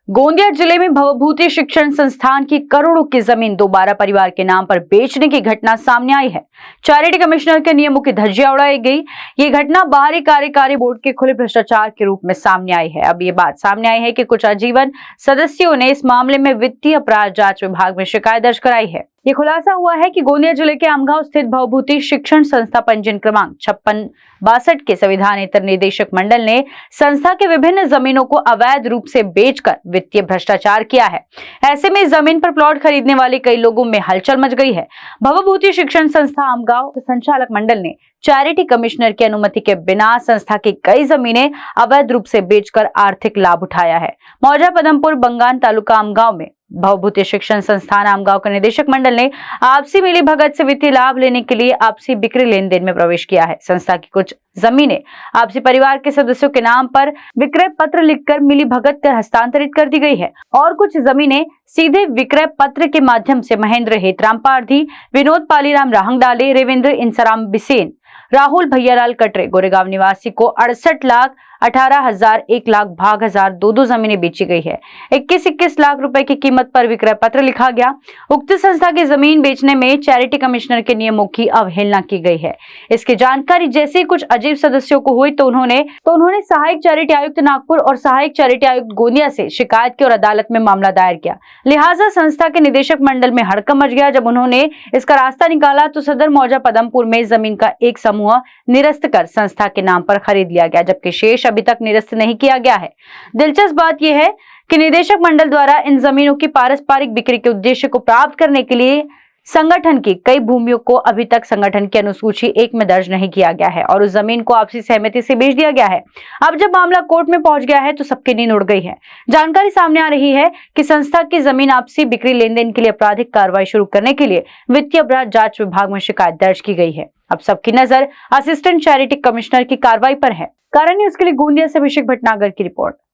गोंदिया जिले में भवभूति शिक्षण संस्थान की करोड़ों की जमीन दोबारा परिवार के नाम पर बेचने की घटना सामने आई है। चैरिटी कमिश्नर के नियमों की धज्जियां उड़ाई गई। ये घटना बाहरी कार्यकारी बोर्ड के खुले भ्रष्टाचार के रूप में सामने आई है। अब ये बात सामने आई है कि कुछ आजीवन सदस्यों ने इस मामले में वित्तीय अपराध जांच विभाग में शिकायत दर्ज कराई है। ये खुलासा हुआ है कि गोंदिया जिले के आमगांव स्थित भवभूति शिक्षण संस्था पंजीयन क्रमांक 5662 के संविधानेतर निदेशक मंडल ने संस्था के विभिन्न जमीनों को अवैध रूप से बेचकर वित्तीय भ्रष्टाचार किया है। ऐसे में जमीन पर प्लॉट खरीदने वाले कई लोगों में हलचल मच गई है। भवभूति शिक्षण संस्था आमगांव संचालक मंडल ने चैरिटी कमिश्नर की अनुमति के बिना संस्था की कई जमीनें अवैध रूप से बेचकर आर्थिक लाभ उठाया है। मौजा पदमपुर बंगान तालुका आमगांव में भवभूति शिक्षण संस्थान आमगांव का निदेशक मंडल ने आपसी मिली भगत से वित्तीय लाभ लेने के लिए आपसी बिक्री लेन देन में प्रवेश किया है। संस्था की कुछ जमीनें आपसी परिवार के सदस्यों के नाम पर विक्रय पत्र लिखकर मिली भगत कर हस्तांतरित कर दी गई है और कुछ जमीनें सीधे विक्रय पत्र के माध्यम से महेंद्र हेतराम पारधी, विनोद पालीराम राहंगडाले, रेवेंद्र इंसराम बिसेन, राहुल भैयालाल कटरे गोरेगांव निवासी को 68,18,000, 1,00,000 भाग हजार दो जमीनें बेची गई है। 21 लाख रुपए की कीमत पर विक्रय पत्र लिखा गया। उक्त संस्था की जमीन बेचने में चैरिटी कमिश्नर के नियमों की अवहेलना की गई है। इसकी जानकारी जैसे कुछ अजीब सदस्यों को हुई तो उन्होंने सहायक चैरिटी आयुक्त नागपुर और सहायक चैरिटी आयुक्त गोंदिया से शिकायत की और अदालत में मामला दायर किया। लिहाजा संस्था के निदेशक मंडल में हड़कंप मच गया। जब उन्होंने इसका रास्ता निकाला तो सदर मौजा पदमपुर में जमीन का एक समूह निरस्त कर संस्था के नाम पर खरीद लिया गया, जबकि शेष अभी तक निरस्त नहीं किया गया है। दिलचस्प बात यह है कि निदेशक मंडल द्वारा इन जमीनों की पारस्परिक बिक्री के उद्देश्य को प्राप्त करने के लिए संगठन की कई भूमियों को अभी तक संगठन की अनुसूची 1 में दर्ज नहीं किया गया है और उस जमीन को आपसी सहमति से बेच दिया गया है। अब जब मामला कोर्ट में पहुंच गया है तो सबकी नींद उड़ गई है। जानकारी सामने आ रही है कि संस्था की जमीन आपसी बिक्री लेन देन के लिए आपराधिक कार्रवाई शुरू करने के लिए वित्तीय अपराध जांच विभाग में शिकायत दर्ज की गई है। अब सबकी नजर असिस्टेंट चैरिटी कमिश्नर की कार्रवाई पर है। कारण न्यूज़ के लिए गोंदिया से अभिषेक भटनागर की रिपोर्ट।